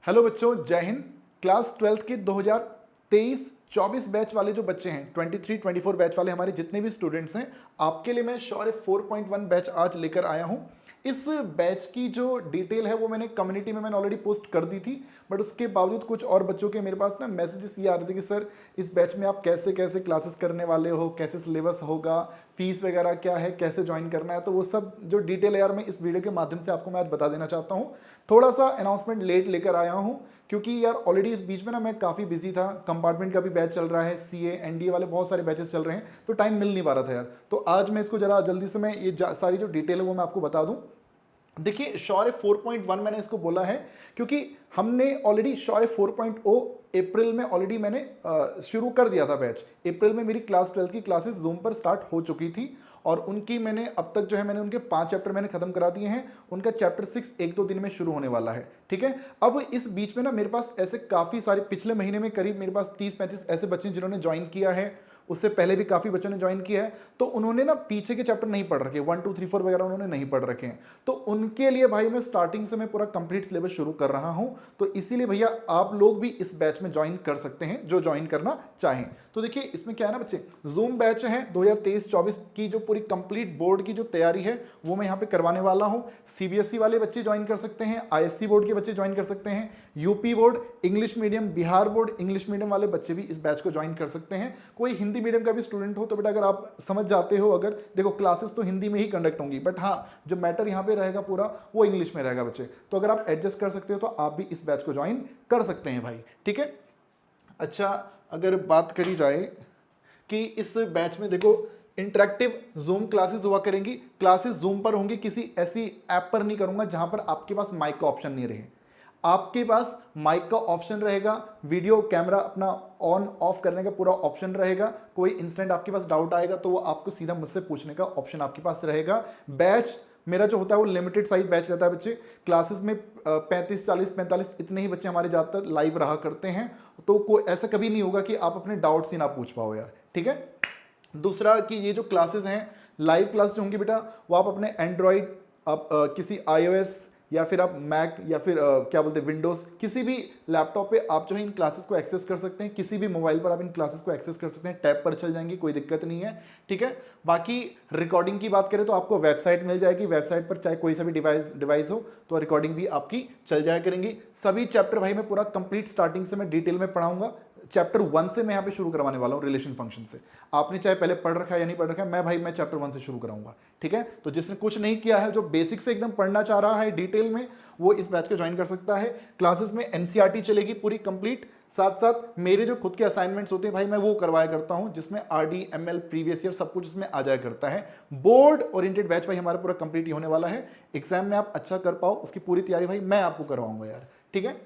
Hello बच्चों, जय Hind. Class 12th के 2023-24 बैच वाले जो बच्चे हैं, 23-24 बैच वाले हमारे जितने भी स्टूडेंट्स हैं, आपके लिए मैं शौर्य 4.1 बैच आज लेकर आया हूं। इस बैच की जो डिटेल है वो मैंने कम्युनिटी में ऑलरेडी पोस्ट कर दी थी, बट उसके बावजूद कुछ और बच्चों के मेरे पास ना मैसेजेस ये आ रहे थे कि सर इस बैच में आप कैसे कैसे क्लासेस करने वाले हो, कैसे सिलेबस होगा, फीस वगैरह क्या है, कैसे ज्वाइन करना है। तो वो सब जो डिटेल है यार मैं इस वीडियो के माध्यम से आपको मैं आज बता देना चाहता हूँ। थोड़ा सा अनाउंसमेंट लेट लेकर आया हूँ क्योंकि यार ऑलरेडी इस बीच में ना मैं काफ़ी बिजी था। कंपार्टमेंट का भी बैच चल रहा है, सीए एनडीए वाले बहुत सारे बैचेस चल रहे हैं, तो टाइम मिल नहीं पा रहा था यार। तो आज मैं इसको जरा जल्दी से मैं ये सारी जो डिटेल है वो मैं आपको बता दूं। देखिए, शौर्य 4.1 मैंने इसको बोला है क्योंकि हमने ऑलरेडी शौर्य 4.0 अप्रैल में ऑलरेडी मैंने शुरू कर दिया था बैच। अप्रैल में मेरी क्लास 12 की क्लासेस जूम पर स्टार्ट हो चुकी थी और उनकी मैंने अब तक जो है मैंने उनके 5 चैप्टर मैंने खत्म करा दिए हैं। उनका चैप्टर 6 1-2 दिन में शुरू होने वाला है, ठीक है। अब इस बीच में ना मेरे पास ऐसे काफ़ी सारे पिछले महीने में करीब मेरे पास 30-35 ऐसे बच्चे जिन्होंने ज्वाइन किया है, उससे पहले भी काफ़ी बच्चों ने ज्वाइन किया है, तो उन्होंने ना पीछे के चैप्टर नहीं पढ़ रखे, 1 2 3 4 वगैरह उन्होंने नहीं पढ़ रखे हैं। तो उनके लिए भाई मैं स्टार्टिंग से मैं पूरा कंप्लीट सिलेबस शुरू कर रहा हूं। तो इसीलिए भैया आप लोग भी इस बैच में ज्वाइन कर सकते हैं जो ज्वाइन करना चाहें। तो देखिए इसमें क्या है ना बच्चे, जूम बैच है 2023-24 की जो पूरी कंप्लीट बोर्ड की जो तैयारी है वो मैं यहाँ पे करवाने वाला हूँ। सीबीएसई वाले बच्चे ज्वाइन कर सकते हैं, आईएससी बोर्ड के बच्चे ज्वाइन कर सकते हैं, UP board English medium, Bihar board English medium वाले बच्चे भी इस बैच को ज्वाइन कर सकते हैं। कोई हिंदी मीडियम का भी स्टूडेंट हो तो बेटा अगर आप समझ जाते हो, अगर देखो क्लासेस तो हिंदी में ही कंडक्ट होंगी, बट हाँ जो मैटर यहाँ पे रहेगा पूरा वो इंग्लिश में रहेगा बच्चे। तो अगर आप एडजस्ट कर सकते हो तो आप भी इस बैच को ज्वाइन कर सकते हैं भाई, ठीक है। अच्छा, अगर बात करी जाए कि इस बैच में देखो इंटरेक्टिव जूम क्लासेस हुआ करेंगी। क्लासेस जूम पर होंगी, किसी ऐसी ऐप पर नहीं करूंगा जहां पर आपके पास माइक का ऑप्शन नहीं रहे। आपके पास माइक का ऑप्शन रहेगा, वीडियो कैमरा अपना ऑन ऑफ करने का पूरा ऑप्शन रहेगा। कोई इंस्टेंट आपके पास डाउट आएगा तो वो आपको सीधा मुझसे पूछने का ऑप्शन आपके पास रहेगा। बैच मेरा जो होता है वो लिमिटेड साइज बैच रहता है बच्चे। क्लासेस में 35 40 45 इतने ही बच्चे हमारे ज़्यादातर लाइव रहा करते हैं। तो कोई ऐसा कभी नहीं होगा कि आप अपने डाउट्स ही ना पूछ पाओ यार, ठीक है। दूसरा कि ये जो क्लासेस हैं लाइव क्लास जो होंगी बेटा, वो आप अपने एंड्रॉइड, आप किसी iOS या फिर आप मैक या फिर क्या बोलते हैं विंडोज, किसी भी लैपटॉप पे आप जो है इन क्लासेस को एक्सेस कर सकते हैं। किसी भी मोबाइल पर आप इन क्लासेस को एक्सेस कर सकते हैं, टैब पर चल जाएंगी, कोई दिक्कत नहीं है, ठीक है। बाकी रिकॉर्डिंग की बात करें तो आपको वेबसाइट मिल जाएगी। वेबसाइट पर चाहे कोई सा भी डिवाइस हो तो रिकॉर्डिंग भी आपकी चल जाया करेंगी। सभी चैप्टर भाई मैं पूरा कंप्लीट स्टार्टिंग से मैं डिटेल में पढ़ाऊंगा। चैप्टर 1 से मैं यहाँ पे शुरू करवाने वाला हूँ, रिलेशन फंक्शन से। आपने चाहे पहले पढ़ रखा है या नहीं पढ़ रखा है, मैं चैप्टर 1 से शुरू कराऊंगा, ठीक है। तो जिसने कुछ नहीं किया है, जो बेसिक से एकदम पढ़ना चाह रहा है डिटेल में, वो इस बैच को ज्वाइन कर सकता है। क्लासेस में एनसीईआरटी चलेगी पूरी कंप्लीट। साथ साथ मेरे जो खुद के असाइनमेंट्स होते हैं भाई मैं वो करवाया करता हूं, जिसमें आरडी एमएल प्रीवियस ईयर सब कुछ इसमें आ जाया करता है। बोर्ड ओरिएंटेड बैच भाई हमारा पूरा कंप्लीट ही होने वाला है। एग्जाम में आप अच्छा कर पाओ उसकी पूरी तैयारी भाई मैं आपको करवाऊंगा यार, ठीक है।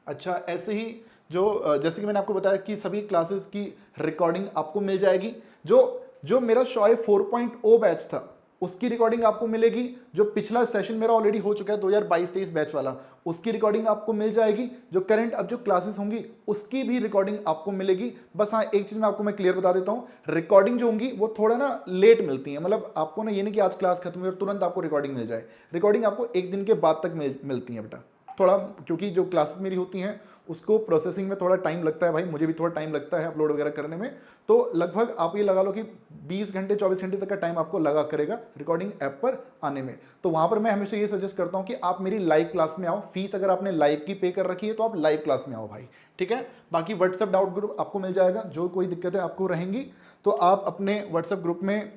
अच्छा, ऐसे ही जो जैसे कि मैंने आपको बताया कि सभी क्लासेस की रिकॉर्डिंग आपको मिल जाएगी। जो जो मेरा शौर्य 4.0 बैच था उसकी रिकॉर्डिंग आपको मिलेगी। जो पिछला सेशन मेरा ऑलरेडी हो चुका है 2022-23 बैच वाला, उसकी रिकॉर्डिंग आपको मिल जाएगी। जो करंट अब जो क्लासेस होंगी उसकी भी रिकॉर्डिंग आपको मिलेगी। बस हाँ, एक चीज मैं आपको मैं क्लियर बता देता हूँ, रिकॉर्डिंग जो होंगी वो थोड़ा ना लेट मिलती है। मतलब आपको ना ये नहीं कि आज क्लास खत्म हुई और तुरंत आपको रिकॉर्डिंग मिल जाए। रिकॉर्डिंग आपको एक दिन के बाद तक मिलती है बेटा। थोड़ा क्योंकि जो क्लासेस मेरी होती हैं उसको प्रोसेसिंग में थोड़ा टाइम लगता है भाई, मुझे भी थोड़ा टाइम लगता है अपलोड वगैरह करने में। तो लगभग आप ये लगा लो कि 20 घंटे 24 घंटे तक का टाइम आपको लगा करेगा रिकॉर्डिंग ऐप पर आने में। तो वहां पर मैं हमेशा ये सजेस्ट करता हूं कि आप मेरी लाइव क्लास में आओ। फीस अगर आपने लाइव की पे कर रखी है तो आप लाइव क्लास में आओ भाई, ठीक है। बाकी व्हाट्सएप डाउट ग्रुप आपको मिल जाएगा, जो कोई दिक्कतें आपको रहेंगी तो आप अपने व्हाट्सएप ग्रुप में,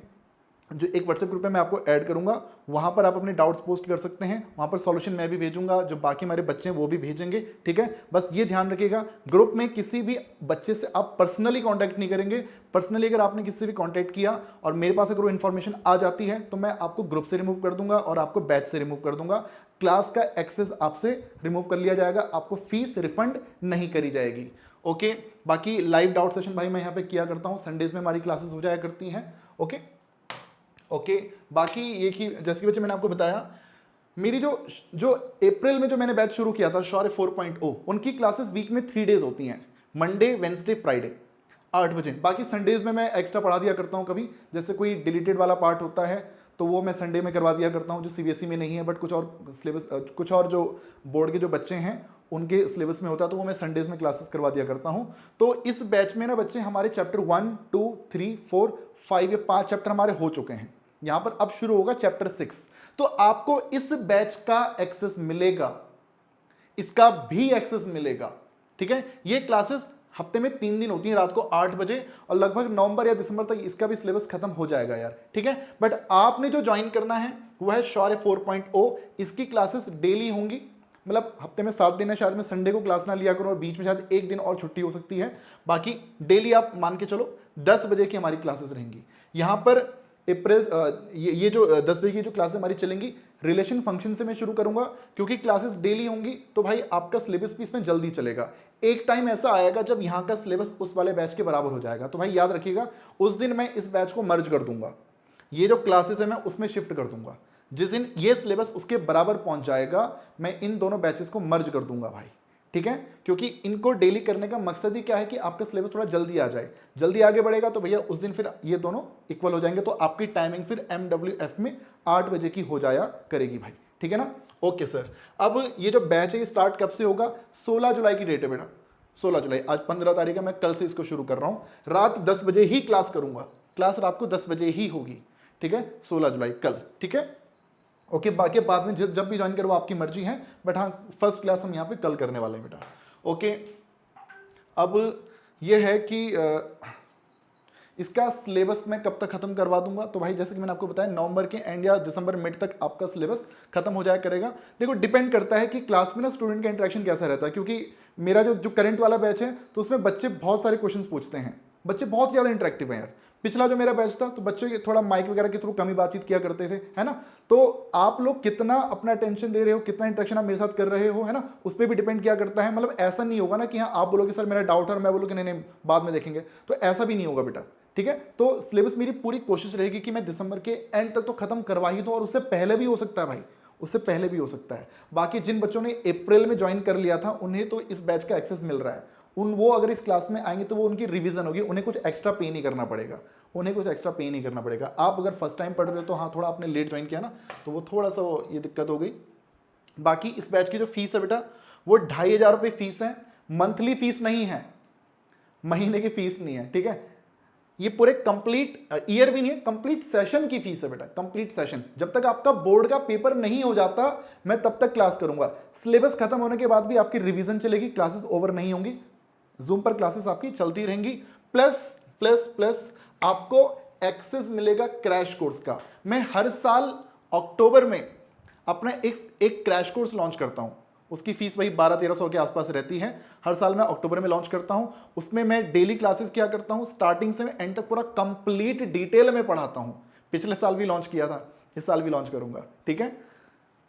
जो एक व्हाट्सएप ग्रुप है मैं आपको ऐड करूंगा, वहां पर आप अपने डाउट्स पोस्ट कर सकते हैं। वहां पर सॉल्यूशन मैं भी भेजूंगा, जो बाकी हमारे बच्चे हैं वो भी भेजेंगे, ठीक है। बस ये ध्यान रखिएगा, ग्रुप में किसी भी बच्चे से आप पर्सनली कांटेक्ट नहीं करेंगे। पर्सनली अगर आपने किसी से भी कांटेक्ट किया और मेरे पास अगर वो इन्फॉर्मेशन आ जाती है तो मैं आपको ग्रुप से रिमूव कर दूंगा और आपको बैच से रिमूव कर दूंगा। क्लास का एक्सेस आपसे रिमूव कर लिया जाएगा, आपको फीस रिफंड नहीं करी जाएगी, ओके। बाकी लाइव डाउट सेशन भाई मैं यहाँ पे किया करता हूँ, संडेज में हमारी क्लासेस हो जाया करती हैं, ओके। बाकी ये कि जैसे कि बच्चे मैंने आपको बताया, मेरी जो जो अप्रैल में जो मैंने बैच शुरू किया था शौर्य 4.0, उनकी क्लासेस वीक में 3 डेज होती हैं, मंडे वेंसडे फ्राइडे 8 बजे। बाकी संडेज में मैं एक्स्ट्रा पढ़ा दिया करता हूँ। कभी जैसे कोई डिलीटेड वाला पार्ट होता है तो वो मैं संडे में करवा दिया करता हूँ, जो सीबीएसई में नहीं है, बट कुछ और सिलेबस कुछ और जो बोर्ड के जो बच्चे हैं उनके सिलेबस में होता है तो वो मैं संडेज में क्लासेस करवा दिया करता हूं। तो इस बैच में ना बच्चे हमारे चैप्टर 1 2 3 4 5 ये 5 चैप्टर हमारे हो चुके हैं। यहां पर अब शुरू होगा चैप्टर 6। तो आपको इस बैच का एक्सेस मिलेगा, इसका भी एक्सेस मिलेगा, ठीक है। ये क्लासेस हफ्ते में 3 दिन होती है, रात को 8 बजे, और लगभग नवंबर या दिसंबर तक इसका भी सिलेबस खत्म हो जाएगा यार, ठीक है। बट आपने जो ज्वाइन करना है वो है शौर्य 4.0। इसकी क्लासेस डेली होंगी, मतलब हफ्ते में 7 दिन है, शायद मैं संडे को क्लास ना लिया करूं और बीच में शायद 1 दिन और छुट्टी हो सकती है। बाकी डेली आप मान के चलो 10 बजे की हमारी क्लासेस रहेंगी। यहां पर अप्रैल ये जो 10 बजे की जो क्लासेस हमारी चलेंगी, रिलेशन फंक्शन से मैं शुरू करूंगा, क्योंकि क्लासेस डेली होंगी तो भाई आपका सिलेबस भी इसमें जल्दी चलेगा। एक टाइम ऐसा आएगा जब यहां का सिलेबस उस वाले बैच के बराबर हो जाएगा, तो भाई याद रखिएगा उस दिन मैं इस बैच को मर्ज कर दूंगा, ये जो क्लासेस है मैं उसमें शिफ्ट कर दूंगा। जिस दिन ये सिलेबस उसके बराबर पहुंच जाएगा मैं इन दोनों बैचेस को मर्ज कर दूंगा भाई, ठीक है। क्योंकि इनको डेली करने का मकसद ही क्या है कि आपका सिलेबस थोड़ा जल्दी आ जाए, जल्दी आगे बढ़ेगा तो भैया उस दिन फिर ये दोनों इक्वल हो जाएंगे, तो आपकी टाइमिंग फिर MWF में 8 बजे की हो जाया करेगी भाई, ठीक है ना। ओके सर, अब ये जो बैच है ये स्टार्ट कब से होगा? 16 जुलाई की डेट है बेटा, 16 जुलाई। आज 15 तारीख है, मैं कल से इसको शुरू कर रहा हूं। रात 10 बजे ही क्लास करूंगा, क्लास रात को 10 बजे ही होगी, ठीक है, 16 जुलाई कल, ठीक है। ओके, बाकी बाद में जब भी ज्वाइन करो आपकी मर्जी है, बट हाँ फर्स्ट क्लास हम यहाँ पे कल करने वाले हैं बेटा। ओके, अब ये है कि इसका सिलेबस मैं कब तक खत्म करवा दूंगा, तो भाई जैसे कि मैंने आपको बताया नवंबर के एंड या दिसंबर मिड तक आपका सिलेबस खत्म हो जाया करेगा। देखो डिपेंड करता है कि क्लास में ना स्टूडेंट का इंटरेक्शन कैसा रहता है, क्योंकि मेरा जो करंट वाला बैच है तो उसमें बच्चे बहुत सारे क्वेश्चन पूछते हैं, बच्चे बहुत ज़्यादा इंटरेक्टिव हैं यार। पिछला जो मेरा बैच था तो बच्चे थोड़ा माइक वगैरह के थ्रू कम ही बातचीत किया करते थे, है ना। तो आप लोग कितना अपना अटेंशन दे रहे हो, कितना इंटरेक्शन आप मेरे साथ कर रहे हो, है ना, उस पर भी डिपेंड किया करता है। मतलब ऐसा नहीं होगा ना कि हाँ आप बोलोगे सर मेरा डाउट है और मैं बोलूँ कि नहीं नहीं बाद में देखेंगे, तो ऐसा भी नहीं होगा बेटा, ठीक है। तो सिलेबस मेरी पूरी कोशिश रहेगी कि मैं दिसंबर के एंड तक तो खत्म करवा ही दूं, और उससे पहले भी हो सकता है भाई, उससे पहले भी हो सकता है। बाकी जिन बच्चों ने अप्रैल में ज्वाइन कर लिया था उन्हें तो इस बैच का एक्सेस मिल रहा है, वो अगर इस क्लास में आएंगे तो वो उनकी रिवीजन होगी, उन्हें कुछ एक्स्ट्रा पे नहीं करना पड़ेगा, उन्हें कुछ एक्स्ट्रा पे नहीं करना पड़ेगा। आप अगर फर्स्ट टाइम पढ़ रहे हो तो हाँ थोड़ा आपने लेट ज्वाइन किया ना, तो वो थोड़ा सा ये दिक्कत हो गई। बाकी इस बैच की जो फीस है बेटा वो 2500 रुपये फीस है, मंथली फीस नहीं है, महीने की फीस नहीं है, ठीक है। ये पूरे कंप्लीट ईयर भी नहीं है, कंप्लीट सेशन की फीस है बेटा, कंप्लीट सेशन। जब तक आपका बोर्ड का पेपर नहीं हो जाता मैं तब तक क्लास करूंगा। सिलेबस खत्म होने के बाद भी आपकी रिवीजन चलेगी, क्लासेस ओवर नहीं होंगी, जूम पर क्लासेस आपकी चलती रहेंगी। प्लस प्लस प्लस आपको एक्सेस मिलेगा क्रैश कोर्स का। मैं हर साल अक्टूबर में अपना एक क्रैश कोर्स लॉन्च करता हूं, उसकी फीस वही 1200-1300 के आसपास रहती है। हर साल मैं अक्टूबर में लॉन्च करता हूं, उसमें मैं डेली क्लासेस क्या करता हूं, स्टार्टिंग से एंड तक पूरा कंप्लीट डिटेल में पढ़ाता हूं। पिछले साल भी लॉन्च किया था, इस साल भी लॉन्च करूंगा, ठीक है।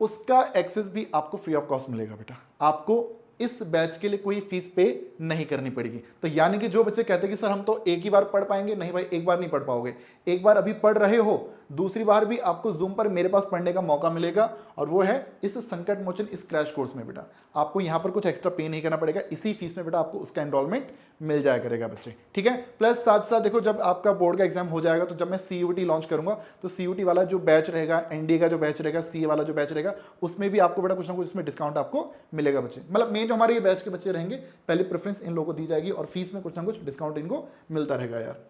उसका एक्सेस भी आपको फ्री ऑफ कॉस्ट मिलेगा बेटा, आपको इस बैच के लिए कोई फीस पे नहीं करनी पड़ेगी। तो यानी कि जो बच्चे कहते हैं कि सर हम तो एक ही बार पढ़ पाएंगे, नहीं भाई एक बार नहीं पढ़ पाओगे, एक बार अभी पढ़ रहे हो, दूसरी बार भी आपको जूम पर मेरे पास पढ़ने का मौका मिलेगा, और वो है इस संकट मोचन इस क्रैश कोर्स में बेटा। आपको यहां पर कुछ एक्स्ट्रा पे नहीं करना पड़ेगा, इसी फीस में बेटा आपको उसका एनरोलमेंट मिल जाया करेगा बच्चे, ठीक है। प्लस साथ साथ देखो जब आपका बोर्ड का एग्जाम हो जाएगा तो जब मैं CUT लॉन्च करूंगा तो CUT वाला जो बैच रहेगा, NDA का जो बैच रहेगा, CA वाला जो बैच रहेगा, उसमें भी आपको बेटा कुछ ना कुछ इसमें डिस्काउंट आपको मिलेगा बच्चे। मतलब मेन जो हमारे ये बैच के बच्चे रहेंगे पहले प्रेफरेंस इन लोगों को दी जाएगी और फीस में कुछ ना कुछ डिस्काउंट इनको मिलता रहेगा यार।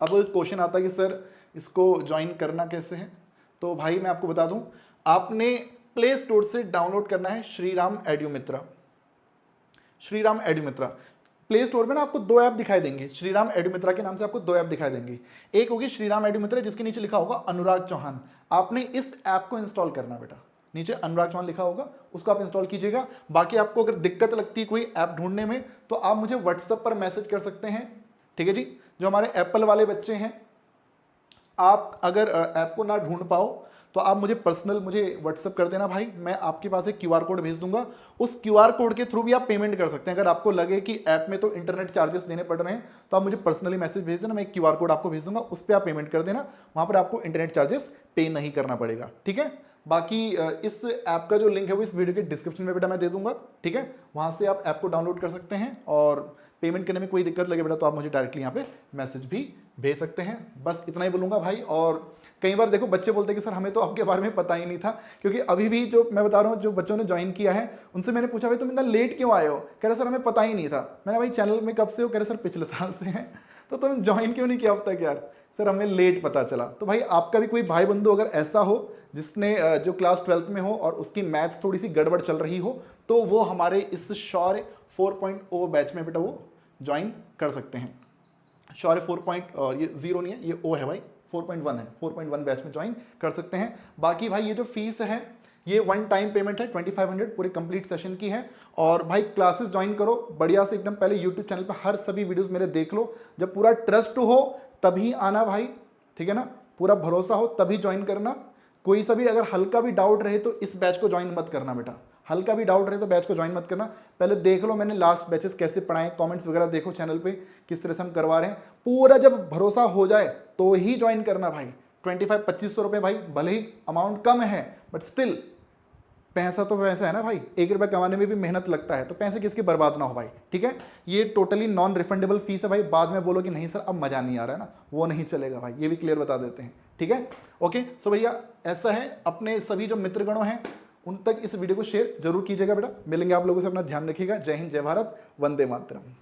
अब क्वेश्चन आता है कि सर इसको ज्वाइन करना कैसे है, तो भाई मैं आपको बता दूं, आपने प्ले स्टोर से डाउनलोड करना है श्रीराम एड्यूमित्रा। श्रीराम एड्यूमित्रा प्ले स्टोर में ना आपको 2 ऐप दिखाई देंगे, श्रीराम एड्यूमित्रा के नाम से आपको 2 ऐप दिखाई देंगे। एक होगी श्रीराम एड्यूमित्रा जिसके नीचे लिखा होगा अनुराग चौहान, आपने इस ऐप को इंस्टॉल करना बेटा, नीचे अनुराग चौहान लिखा होगा उसको आप इंस्टॉल कीजिएगा। बाकी आपको अगर दिक्कत लगती है कोई ऐप ढूंढने में तो आप मुझे व्हाट्सएप पर मैसेज कर सकते हैं, ठीक है जी। जो हमारे एप्पल वाले बच्चे हैं, आप अगर ऐप को ना ढूंढ पाओ तो आप मुझे पर्सनल व्हाट्सएप कर देना भाई, मैं आपके पास एक QR कोड भेज दूंगा, उस QR कोड के थ्रू भी आप पेमेंट कर सकते हैं। अगर आपको लगे कि ऐप में तो इंटरनेट चार्जेस देने पड़ रहे हैं तो आप मुझे पर्सनली मैसेज भेज देना, मैं एक QR कोड आपको भेज दूंगा, उस पर आप पेमेंट कर देना, वहां पर आपको इंटरनेट चार्जेस पे नहीं करना पड़ेगा, ठीक है। बाकी इस ऐप का जो लिंक है वो इस वीडियो के डिस्क्रिप्शन में बेटा मैं दे दूंगा, ठीक है। वहां से आप ऐप को डाउनलोड कर सकते हैं, और पेमेंट करने में कोई दिक्कत लगे बेटा तो आप मुझे डायरेक्टली यहाँ पे मैसेज भी भेज सकते हैं। बस इतना ही बोलूंगा भाई, और कई बार देखो बच्चे बोलते हैं कि सर हमें तो आपके बारे में पता ही नहीं था, क्योंकि अभी भी जो मैं बता रहा हूँ जो बच्चों ने ज्वाइन किया है उनसे मैंने पूछा भाई तुम इतना लेट क्यों आए हो, कह रहे सर हमें पता ही नहीं था। मैंने भाई चैनल में कब से हो, कह रहे सर पिछले साल से हैं। तो तुम ज्वाइन क्यों नहीं किया अब तक यार, सर हमें लेट पता चला। तो भाई आपका भी कोई भाई बंधु अगर ऐसा हो जिसने जो क्लास 12th में हो और उसकी मैथ्स थोड़ी सी गड़बड़ चल रही हो, तो वो हमारे इस शौर्य 4.0 बैच में बेटा वो ज्वाइन कर सकते हैं। शौर्य 4. ये 0 नहीं है, ये O है भाई, 4.1 है, 4.1 बैच में ज्वाइन कर सकते हैं। बाकी भाई ये जो फीस है ये वन टाइम पेमेंट है 2500 पूरे कंप्लीट सेशन की है। और भाई क्लासेस ज्वाइन करो बढ़िया से एकदम, पहले यूट्यूब चैनल पर हर सभी वीडियोस मेरे देख लो, जब पूरा ट्रस्ट हो तभी आना भाई, ठीक है ना, पूरा भरोसा हो तभी ज्वाइन करना। कोई सा भी अगर हल्का भी डाउट रहे तो इस बैच को ज्वाइन मत करना बेटा, हल्का भी डाउट रहे तो बैच को ज्वाइन मत करना। पहले देख लो मैंने लास्ट बैचेस कैसे पढ़ाए, कमेंट्स वगैरह देखो चैनल पे किस तरह से हम करवा रहे हैं, पूरा जब भरोसा हो जाए तो ही ज्वाइन करना भाई। 2500 रुपये भाई भले ही अमाउंट कम है बट स्टिल पैसा तो पैसा है ना भाई, 1 रुपया कमाने में भी मेहनत लगता है, तो पैसे किसके बर्बाद ना हो भाई, ठीक है। ये टोटली नॉन रिफंडेबल फीस है भाई, बाद में बोलो कि नहीं सर अब मजा नहीं आ रहा है ना, वो नहीं चलेगा भाई, ये भी क्लियर बता देते हैं, ठीक है। ओके सो भैया ऐसा है, अपने सभी जो मित्रगणों हैं उन तक इस वीडियो को शेयर जरूर कीजिएगा बेटा। मिलेंगे आप लोगों से, अपना ध्यान रखिएगा। जय हिंद, जय भारत, वंदे मातरम।